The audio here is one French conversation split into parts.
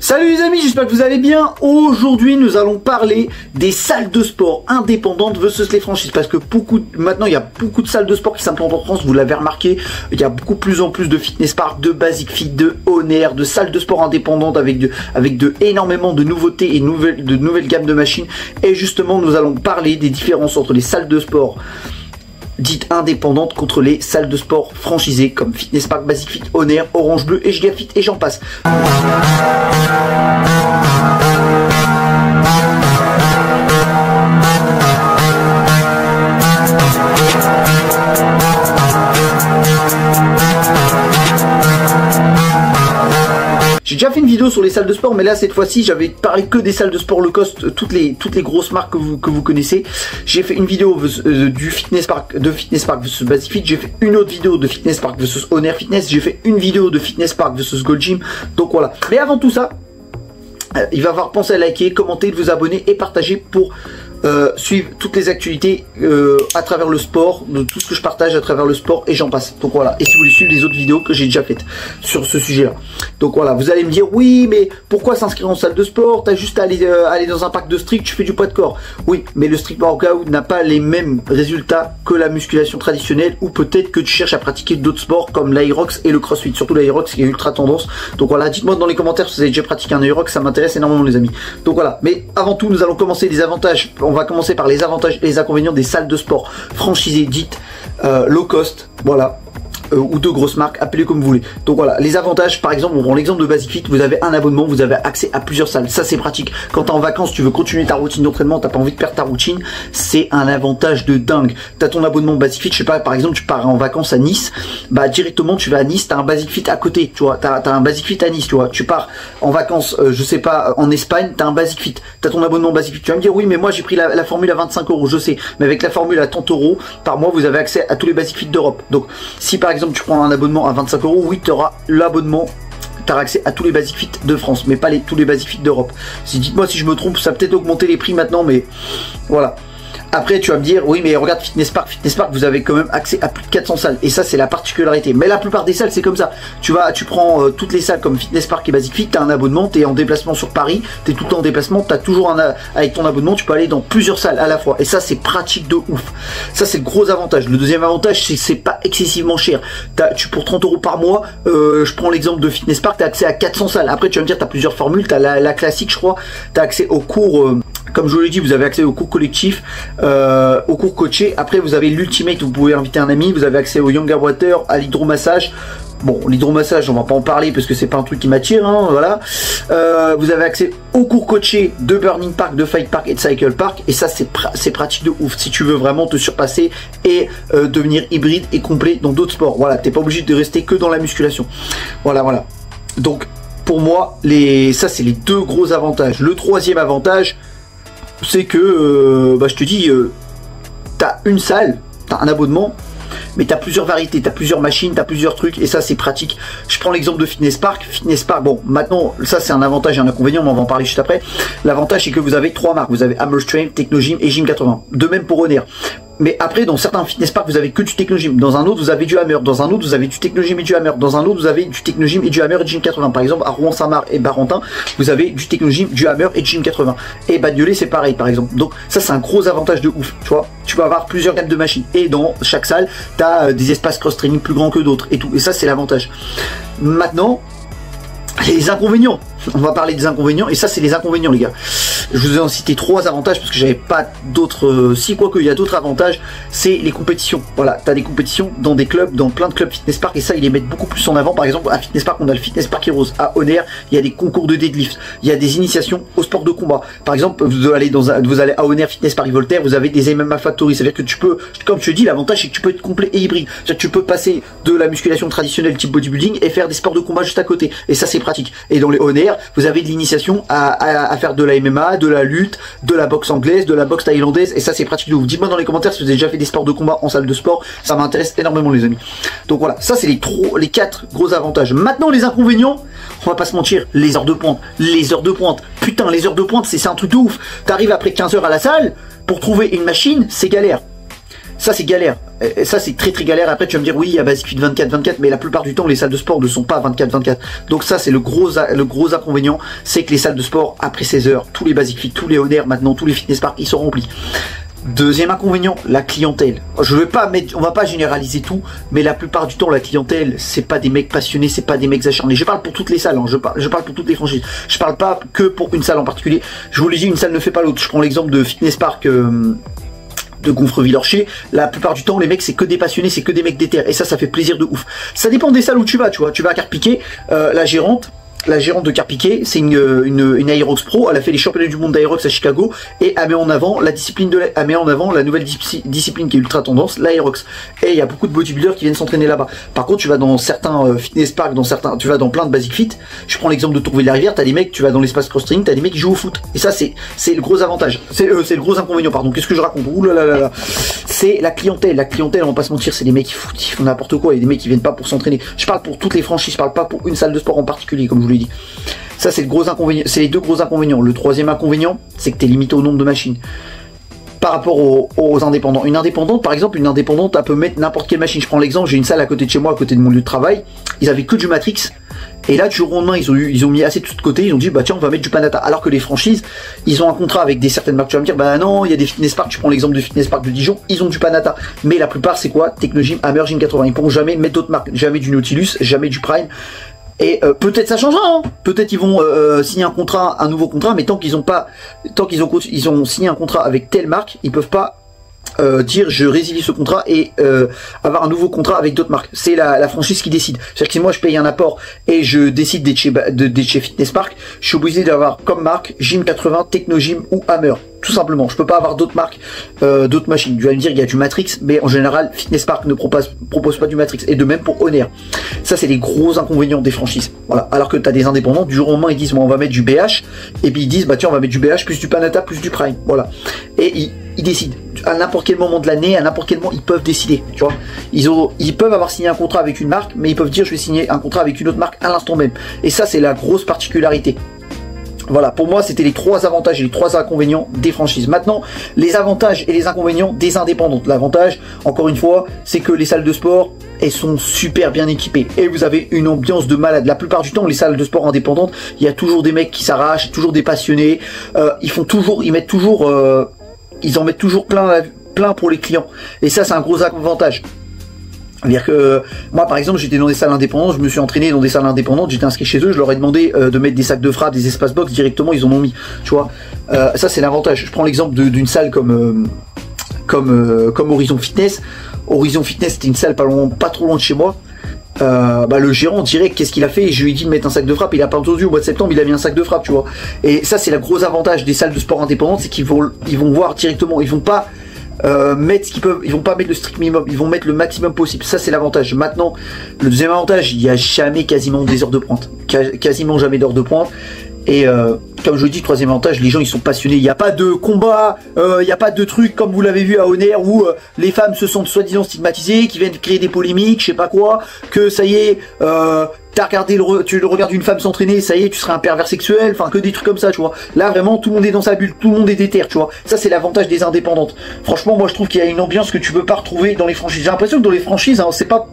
Salut les amis, j'espère que vous allez bien. Aujourd'hui, nous allons parler des salles de sport indépendantes versus les franchises. Parce que maintenant, il y a beaucoup de salles de sport qui s'implantent en France, vous l'avez remarqué. Il y a plus en plus de fitness park, de basic fit, de Honor, de salles de sport indépendantes avec énormément de nouveautés et de nouvelles gammes de machines. Et justement, nous allons parler des différences entre les salles de sport dites indépendantes contre les salles de sport franchisées comme Fitness Park, Basic Fit, Honor, Orange Bleu et Gigafit et j'en passe. J'ai déjà fait une vidéo sur les salles de sport, mais là cette fois-ci j'avais parlé que des salles de sport low cost, toutes les grosses marques que vous connaissez. J'ai fait une vidéo du Fitness Park versus Basic Fit, j'ai fait une autre vidéo de Fitness Park versus Honor Fitness, j'ai fait une vidéo de Fitness Park versus Gold Gym. Donc voilà. Mais avant tout ça, il va falloir penser à liker, commenter, de vous abonner et partager pour suivre toutes les actualités à travers le sport, de tout ce que je partage à travers le sport et j'en passe. Donc voilà, et si vous voulez suivre les autres vidéos que j'ai déjà faites sur ce sujet là. Donc voilà, vous allez me dire oui mais pourquoi s'inscrire en salle de sport? T'as juste à aller dans un parc de strict, tu fais du poids de corps. Oui, mais le strict workout n'a pas les mêmes résultats que la musculation traditionnelle, ou peut-être que tu cherches à pratiquer d'autres sports comme l'Aerox et le crossfit, surtout l'Aerox qui est ultra tendance. Donc voilà, dites-moi dans les commentaires si vous avez déjà pratiqué un Aerox, ça m'intéresse énormément les amis. Donc voilà, mais avant tout nous allons commencer les avantages. On va commencer par les avantages et les inconvénients des salles de sport franchisées dites low cost, voilà. Ou de grosses marques, appelez comme vous voulez. Donc voilà, les avantages, par exemple, on prend l'exemple de Basic Fit, vous avez un abonnement, vous avez accès à plusieurs salles, ça c'est pratique. Quand t'es en vacances, tu veux continuer ta routine d'entraînement, t'as pas envie de perdre ta routine, c'est un avantage de dingue. T'as ton abonnement Basic Fit, je sais pas, par exemple, tu pars en vacances à Nice, bah directement tu vas à Nice, t'as un Basic Fit à côté, tu vois, t'as un Basic Fit à Nice, tu vois, tu pars en vacances, je sais pas, en Espagne, t'as un Basic Fit, t'as ton abonnement Basic Fit. Tu vas me dire oui mais moi j'ai pris la formule à 25 €, je sais, mais avec la formule à 30 € par mois, vous avez accès à tous les Basic Fit d'Europe. Donc si par exemple tu prends un abonnement à 25 €, oui, tu auras l'abonnement, tu auras accès à tous les Basic Fit de France, mais pas tous les Basic Fit d'Europe. Dites-moi si je me trompe, ça a peut-être augmenté les prix maintenant, mais voilà. Après tu vas me dire oui mais regarde Fitness Park, vous avez quand même accès à plus de 400 salles et ça c'est la particularité. Mais la plupart des salles c'est comme ça. Tu prends toutes les salles comme Fitness Park et Basic Fit, tu as un abonnement, tu es en déplacement sur Paris, tu es tout le temps en déplacement, tu as toujours avec ton abonnement, tu peux aller dans plusieurs salles à la fois et ça c'est pratique de ouf. Ça c'est le gros avantage. Le deuxième avantage c'est que c'est pas excessivement cher. Pour 30 € par mois, je prends l'exemple de Fitness Park, tu as accès à 400 salles. Après tu vas me dire tu as plusieurs formules, tu as la classique je crois, tu as accès aux cours, comme je vous l'ai dit, vous avez accès aux cours collectifs, au cours coaché. Après vous avez l'ultimate, vous pouvez inviter un ami, vous avez accès au Younger Water, à l'hydromassage. Bon, l'hydromassage on va pas en parler parce que c'est pas un truc qui m'attire, hein, voilà. Vous avez accès au cours coaché de Burning Park, de Fight Park et de Cycle Park et ça c'est pratique de ouf si tu veux vraiment te surpasser et devenir hybride et complet dans d'autres sports. Voilà, t'es pas obligé de rester que dans la musculation. Voilà. Donc pour moi ça c'est les deux gros avantages. Le troisième avantage c'est que je te dis, t'as une salle, t'as un abonnement, mais t'as plusieurs variétés, t'as plusieurs machines, t'as plusieurs trucs, et ça c'est pratique. Je prends l'exemple de Fitness Park. Bon, maintenant, ça c'est un avantage et un inconvénient, mais on va en parler juste après. L'avantage c'est que vous avez 3 marques, vous avez Hammerstrength, Technogym et Gym 80. De même pour Honor. Mais après, dans certains fitness parks, vous avez que du Technogym. Dans un autre, vous avez du Hammer. Dans un autre, vous avez du Technogym et du Hammer. Dans un autre, vous avez du Technogym et du Hammer et du Gym 80. Par exemple, à Rouen-Saint-Marc et Barentin, vous avez du Technogym, du Hammer et du Gym 80. Et Bagnolet, c'est pareil, par exemple. Donc, ça, c'est un gros avantage de ouf. Tu vois, tu peux avoir plusieurs gammes de machines. Et dans chaque salle, tu as des espaces cross-training plus grands que d'autres et tout. Et ça, c'est l'avantage. Maintenant, les inconvénients. On va parler des inconvénients. Et ça, c'est les inconvénients, les gars. Je vous ai en cité 3 avantages parce que j'avais pas d'autres. Si, quoique, il y a d'autres avantages, c'est les compétitions. Voilà, tu as des compétitions dans des clubs, dans plein de clubs Fitness Park et ça, ils les mettent beaucoup plus en avant. Par exemple, à Fitness Park, on a le Fitness Park Heroes. À Honor, il y a des concours de deadlift. Il y a des initiations au sport de combat. Par exemple, vous allez à Honor Fitness Paris Voltaire, vous avez des MMA Factory. C'est-à-dire que tu peux, comme je te dis, l'avantage c'est que tu peux être complet et hybride. C'est-à-dire que tu peux passer de la musculation traditionnelle type bodybuilding et faire des sports de combat juste à côté. Et ça, c'est pratique. Et dans les Honor, vous avez de l'initiation à faire de la MMA, de la lutte, de la boxe anglaise, de la boxe thaïlandaise et ça c'est pratique de ouf. Dites-moi dans les commentaires si vous avez déjà fait des sports de combat en salle de sport, ça m'intéresse énormément les amis. Donc voilà, ça c'est les 4 gros avantages. Maintenant les inconvénients, on va pas se mentir, les heures de pointe. Putain, les heures de pointe c'est un truc de ouf. T'arrives après 15 heures à la salle, pour trouver une machine, c'est galère. Ça c'est galère, et ça c'est très galère. Après tu vas me dire oui il y a Basic Fit 24/24, mais la plupart du temps les salles de sport ne sont pas 24/24. Donc ça c'est le gros inconvénient, c'est que les salles de sport après 16 heures, tous les Basic Fit, tous les Honor, maintenant tous les Fitness Park, ils sont remplis. Deuxième inconvénient, la clientèle. Je vais pas mettre, on va pas généraliser tout, mais la plupart du temps la clientèle, c'est pas des mecs passionnés, c'est pas des mecs acharnés. Je parle pour toutes les salles, hein. Je parle pour toutes les franchises. Je parle pas que pour une salle en particulier. Je vous l'ai dit, une salle ne fait pas l'autre. Je prends l'exemple de Fitness Park de Gonfreville-Orcher. La plupart du temps les mecs c'est que des passionnés, c'est que des mecs déter, et ça fait plaisir de ouf. Ça dépend des salles où tu vas, tu vois. Tu vas à Carpiquet, la gérante de Carpiquet, c'est une Aerox Pro. Elle a fait les championnats du monde d'Aerox à Chicago et elle met en avant la discipline elle met en avant la nouvelle discipline qui est ultra tendance, l'Aerox. Et il y a beaucoup de bodybuilders qui viennent s'entraîner là-bas. Par contre, tu vas dans certains fitness parks, tu vas dans plein de Basic Fit. Je prends l'exemple de Tourville-la-Rivière, t'as des mecs, tu vas dans l'espace cross-training, t'as des mecs qui jouent au foot. Et ça, c'est le gros avantage. C'est le gros inconvénient, pardon. Qu'est-ce que je raconte? Ouh là là là là. C'est la clientèle. La clientèle, on va pas se mentir, c'est des mecs qui font n'importe quoi. Il y a des mecs qui viennent pas pour s'entraîner. Je parle pour toutes les franchises, je parle pas pour une salle de sport en particulier, comme je vous l'ai dit. Ça c'est le gros inconvénient, c'est les deux gros inconvénients. Le troisième inconvénient, c'est que tu es limité au nombre de machines. Par rapport aux indépendants. Une indépendante, par exemple, elle peut mettre n'importe quelle machine. Je prends l'exemple, j'ai une salle à côté de chez moi, à côté de mon lieu de travail. Ils avaient que du Matrix. Et là, du jour au lendemain, ils ont mis assez de tout de côté. Ils ont dit, bah tiens, on va mettre du Panata. Alors que les franchises, ils ont un contrat avec certaines marques. Tu vas me dire, bah non, il y a des Fitness Park. Tu prends l'exemple de Fitness Park de Dijon, ils ont du Panata. Mais la plupart, c'est quoi? Technogym, Hammer, Gym 80. Ils pourront jamais mettre d'autres marques. Jamais du Nautilus, jamais du Prime. Et peut-être ça changera, hein. Peut-être ils vont signer un nouveau contrat, mais tant qu'ils ont signé un contrat avec telle marque, ils peuvent pas dire je résilie ce contrat et avoir un nouveau contrat avec d'autres marques. C'est la franchise qui décide. C'est-à-dire que si moi je paye un apport et je décide d'être chez Fitness Park, je suis obligé d'avoir comme marque Gym 80, Technogym ou Hammer. Tout simplement, je peux pas avoir d'autres marques, d'autres machines. Tu vas me dire, il y a du Matrix, mais en général, Fitness Park ne propose pas du Matrix. Et de même pour Honor. Ça, c'est les gros inconvénients des franchises. Voilà. Alors que tu as des indépendants, du jour au lendemain, ils disent, bon, on va mettre du BH. Et puis ils disent, bah tiens, on va mettre du BH plus du Panata plus du Prime. Voilà. Et ils décident. À n'importe quel moment de l'année, à n'importe quel moment, ils peuvent décider. Tu vois. Ils peuvent avoir signé un contrat avec une marque, mais ils peuvent dire, je vais signer un contrat avec une autre marque à l'instant même. Et ça, c'est la grosse particularité. Voilà, pour moi, c'était les trois avantages et les trois inconvénients des franchises. Maintenant, les avantages et les inconvénients des indépendantes. L'avantage, encore une fois, c'est que les salles de sport, elles sont super bien équipées. Et vous avez une ambiance de malade. La plupart du temps, les salles de sport indépendantes, il y a toujours des mecs qui s'arrachent, toujours des passionnés. Ils en mettent toujours plein pour les clients. Et ça, c'est un gros avantage. C'est-à-dire que moi par exemple j'étais dans des salles indépendantes, je me suis entraîné dans des salles indépendantes, j'étais inscrit chez eux, je leur ai demandé de mettre des sacs de frappe, des espaces box directement, ils en ont mis, tu vois. Ça c'est l'avantage. Je prends l'exemple d'une salle comme Horizon Fitness. Horizon Fitness c'était une salle pas trop loin de chez moi. Le gérant direct, qu'est-ce qu'il a fait? Je lui ai dit de mettre un sac de frappe, il a pas entendu. Au mois de septembre il a mis un sac de frappe, tu vois. Et ça c'est le gros avantage des salles de sport indépendantes, c'est qu'ils vont voir directement, ils vont pas mettre ce qu'ils peuvent, ils vont pas mettre le strict minimum, ils vont mettre le maximum possible. Ça c'est l'avantage. Maintenant, le deuxième avantage, il y a jamais quasiment des heures de pointe, quasiment jamais d'heures de pointe. Et comme je vous dis, troisième avantage, les gens ils sont passionnés. Il n'y a pas de combat, il n'y a pas de trucs comme vous l'avez vu à Honor où les femmes se sentent soi-disant stigmatisées, qui viennent créer des polémiques, je sais pas quoi, que ça y est, tu regardes une femme s'entraîner, ça y est, tu seras un pervers sexuel, enfin que des trucs comme ça, tu vois. Là vraiment tout le monde est dans sa bulle, tout le monde est déter, tu vois. Ça c'est l'avantage des indépendantes. Franchement moi je trouve qu'il y a une ambiance que tu peux pas retrouver dans les franchises. J'ai l'impression que dans les franchises, hein, c'est pas,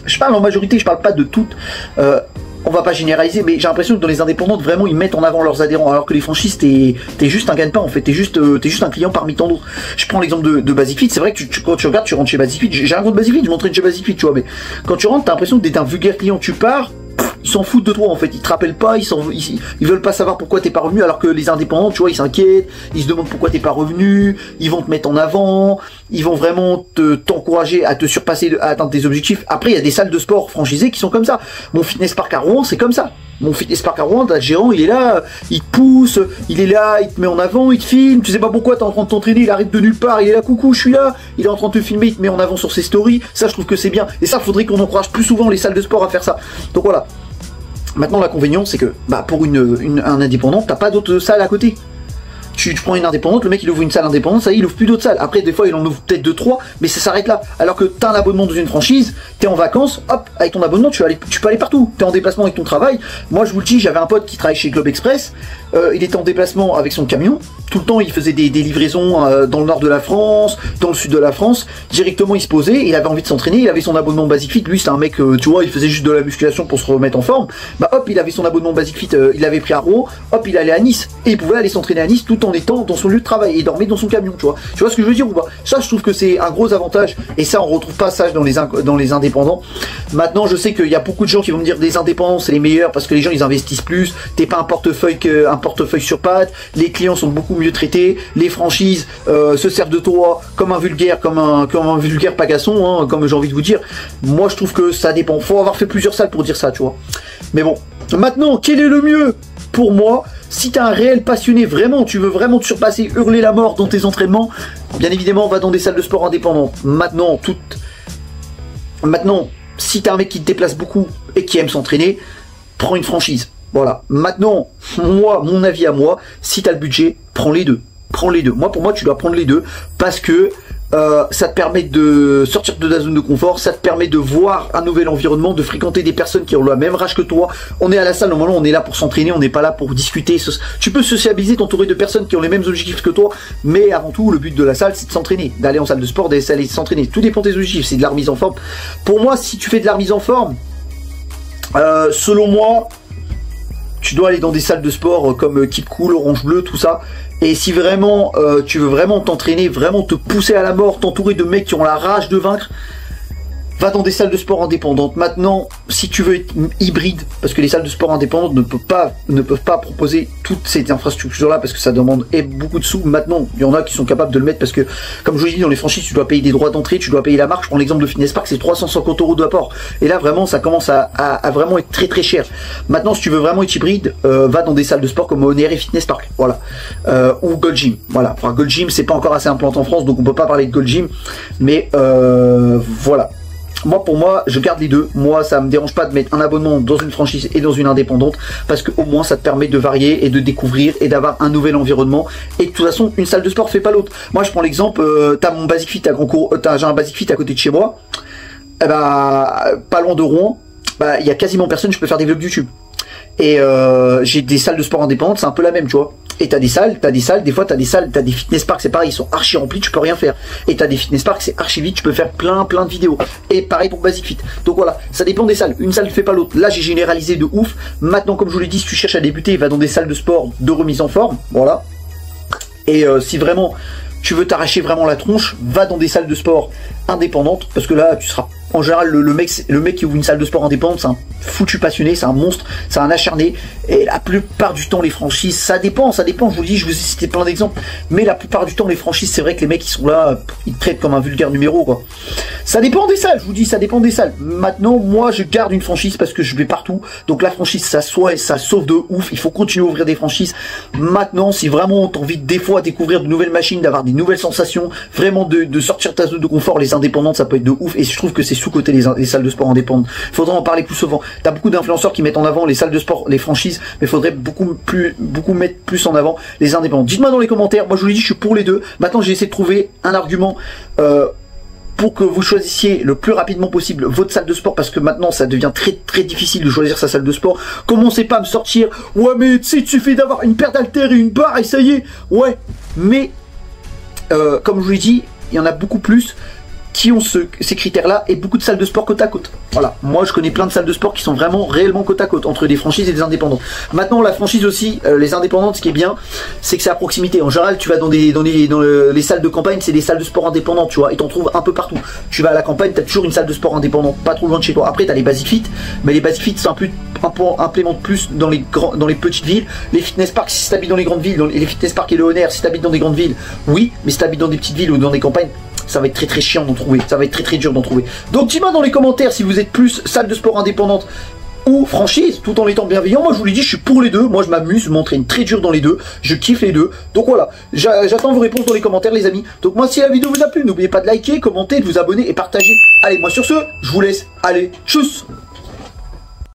je parle en majorité, je parle pas de toutes. On va pas généraliser, mais j'ai l'impression que dans les indépendantes, vraiment, ils mettent en avant leurs adhérents, alors que les franchises, t'es juste un gagne-pain, en fait, t'es juste un client parmi tant d'autres. Je prends l'exemple de Basic Fit, c'est vrai que quand tu regardes, tu rentres chez Basic Fit, j'ai un compte Basic Fit, je m'entraîne chez Basic Fit, tu vois, mais quand tu rentres, t'as l'impression d'être un vulgaire client, tu pars, ils s'en foutent de toi, en fait, ils te rappellent pas, ils veulent pas savoir pourquoi t'es pas revenu, alors que les indépendants, tu vois, ils s'inquiètent, ils se demandent pourquoi t'es pas revenu, ils vont te mettre en avant, ils vont vraiment t'encourager à te surpasser, à atteindre tes objectifs. Après, il y a des salles de sport franchisées qui sont comme ça. Mon Fitness Park à Rouen, c'est comme ça. Mon Fitness Park à Rouen, t'as le gérant, il est là, il te pousse, il est là, il te met en avant, il te filme, tu sais pas pourquoi t'es en train de t'entraîner, il arrive de nulle part, il est là, coucou, je suis là, il est en train de te filmer, il te met en avant sur ses stories. Ça, je trouve que c'est bien. Et ça, faudrait qu'on encourage plus souvent les salles de sport à faire ça. Donc voilà. Maintenant, l'inconvénient, c'est que pour un indépendant, t'as pas d'autres salles à côté. tu prends une indépendante, le mec il ouvre une salle indépendante, ça y est, il ouvre plus d'autres salles. Après, des fois, il en ouvre peut-être 2-3, mais ça s'arrête là. Alors que t'as un abonnement dans une franchise, t'es en vacances, hop, avec ton abonnement, tu peux aller partout. T'es en déplacement avec ton travail. Moi, je vous le dis, j'avais un pote qui travaille chez Globe Express, il était en déplacement avec son camion. Tout le temps, il faisait des livraisons dans le nord de la France, dans le sud de la France. Directement, il se posait, il avait envie de s'entraîner, il avait son abonnement Basic Fit. Lui, c'est un mec, tu vois, il faisait juste de la musculation pour se remettre en forme. Bah hop, il avait son abonnement Basic Fit, il avait pris à Rouen, hop, il allait à Nice. Et il pouvait aller s'entraîner à Nice tout en étant dans son lieu de travail et dormait dans son camion, tu vois. Tu vois ce que je veux dire ou pas? Ça, je trouve que c'est un gros avantage. Et ça, on retrouve pas ça dans les indépendants. Maintenant, je sais qu'il y a beaucoup de gens qui vont me dire des indépendants, c'est les meilleurs parce que les gens, ils investissent plus. T'es pas un portefeuille sur pattes. Les clients sont beaucoup mieux traités. Les franchises se servent de toi comme un vulgaire, comme un vulgaire pagasson, hein, comme j'ai envie de vous dire. Moi, je trouve que ça dépend. Faut avoir fait plusieurs salles pour dire ça, tu vois. Mais bon. Maintenant, quel est le mieux pour moi? Si t'es un réel passionné, vraiment, tu veux vraiment te surpasser, hurler la mort dans tes entraînements, bien évidemment, va dans des salles de sport indépendantes. Maintenant, si t'es un mec qui te déplace beaucoup et qui aime s'entraîner, prends une franchise. Voilà. Maintenant, moi, mon avis à moi, si t'as le budget, prends les deux. Prends les deux. Moi, pour moi, tu dois prendre les deux parce que ça te permet de sortir de ta zone de confort, ça te permet de voir un nouvel environnement, de fréquenter des personnes qui ont le même âge que toi. On est à la salle, normalement, on est là pour s'entraîner, on n'est pas là pour discuter. Tu peux sociabiliser, t'entourer de personnes qui ont les mêmes objectifs que toi, mais avant tout, le but de la salle, c'est de s'entraîner, d'aller en salle de sport, d'aller s'entraîner. Tout dépend de tes objectifs, c'est de la remise en forme. Pour moi, si tu fais de la remise en forme, selon moi, tu dois aller dans des salles de sport comme Keep Cool, Orange Bleu, tout ça. Et si vraiment tu veux vraiment t'entraîner, vraiment te pousser à la mort, t'entourer de mecs qui ont la rage de vaincre, va dans des salles de sport indépendantes. Maintenant, si tu veux être hybride, parce que les salles de sport indépendantes ne peuvent pas proposer toutes ces infrastructures-là, parce que ça demande beaucoup de sous. Maintenant, il y en a qui sont capables de le mettre, parce que, comme je vous l'ai dit, dans les franchises, tu dois payer des droits d'entrée, tu dois payer la marque. Je prends l'exemple de Fitness Park, c'est 350 € d'apport. Et là, vraiment, ça commence à vraiment être très très cher. Maintenant, si tu veux vraiment être hybride, va dans des salles de sport comme Oner et Fitness Park, voilà. Ou Gold Gym, voilà. Enfin, Gold Gym, c'est pas encore assez implanté en France, donc on peut pas parler de Gold Gym, mais voilà. Moi, pour moi, je garde les deux. Moi, ça me dérange pas de mettre un abonnement dans une franchise et dans une indépendante parce que au moins, ça te permet de varier et de découvrir et d'avoir un nouvel environnement. Et de toute façon, une salle de sport fait pas l'autre. Moi, je prends l'exemple, t'as mon Basic Fit à j'ai un Basic Fit à côté de chez moi. Eh bah, pas loin de Rouen. Bah, il y a quasiment personne. Je peux faire des vlogs YouTube. Et j'ai des salles de sport indépendantes, c'est un peu la même, tu vois. Et t'as des salles, des fois t'as des fitness parks, c'est pareil, ils sont archi remplis, tu peux rien faire. Et t'as des fitness parks, c'est archi vite, tu peux faire plein de vidéos. Et pareil pour Basic Fit. Donc voilà, ça dépend des salles. Une salle ne fait pas l'autre. Là, j'ai généralisé de ouf. Maintenant, comme je vous l'ai dit, si tu cherches à débuter, va dans des salles de sport de remise en forme. Voilà. Et si vraiment tu veux t'arracher vraiment la tronche, va dans des salles de sport indépendantes, parce que là, tu seras... En général, le mec qui ouvre une salle de sport indépendante, c'est un foutu passionné, c'est un monstre, c'est un acharné. Et la plupart du temps, les franchises, ça dépend, je vous le dis, je vous ai cité plein d'exemples. Mais la plupart du temps, les franchises, c'est vrai que les mecs qui sont là, ils te traitent comme un vulgaire numéro, quoi. Ça dépend des salles, je vous dis, ça dépend des salles. Maintenant, moi, je garde une franchise parce que je vais partout. Donc la franchise, ça sauve de ouf. Il faut continuer à ouvrir des franchises. Maintenant, si vraiment t'as envie des fois découvrir de nouvelles machines, d'avoir des nouvelles sensations, vraiment de sortir de ta zone de confort, les indépendantes, ça peut être de ouf. Et je trouve que c'est sous-côté les salles de sport indépendantes. Il faudrait en parler plus souvent. T'as beaucoup d'influenceurs qui mettent en avant les salles de sport, les franchises, mais il faudrait beaucoup mettre plus en avant les indépendants. Dites-moi dans les commentaires. Moi, je vous l'ai dit, je suis pour les deux. Maintenant, j'ai essayé de trouver un argument pour que vous choisissiez le plus rapidement possible votre salle de sport, parce que maintenant ça devient très difficile de choisir sa salle de sport. Commencez pas à me sortir, ouais mais tu sais, il suffit d'avoir une paire d'haltères et une barre et ça y est. Ouais, mais comme je vous l'ai dit, il y en a beaucoup plus qui ont ces critères-là et beaucoup de salles de sport côte à côte. Voilà, moi je connais plein de salles de sport qui sont vraiment réellement côte à côte entre des franchises et des indépendantes. Maintenant la franchise aussi, les indépendantes, ce qui est bien, c'est que c'est à proximité. En général, tu vas dans les salles de campagne, c'est des salles de sport indépendantes, tu vois, et t'en trouves un peu partout. Tu vas à la campagne, t'as toujours une salle de sport indépendante, pas trop loin de chez toi. Après t'as les Basic Fit, mais les Basic Fit c'est implémentent plus dans les petites villes. Les fitness parks, si t'habites dans les grandes villes, les fitness parks et le Oner, si t'habites dans des grandes villes, oui, mais si t'habites dans des petites villes ou dans des campagnes, ça va être très chiant d'en trouver, ça va être très dur d'en trouver. Donc dis-moi dans les commentaires si vous êtes plus salle de sport indépendante ou franchise, tout en étant bienveillant. Moi je vous l'ai dit, je suis pour les deux, moi je m'amuse, je m'entraîne très dur dans les deux, je kiffe les deux. Donc voilà, j'attends vos réponses dans les commentaires les amis. Donc moi si la vidéo vous a plu, n'oubliez pas de liker, commenter, de vous abonner et partager. Allez, moi sur ce, je vous laisse, allez, tchuss.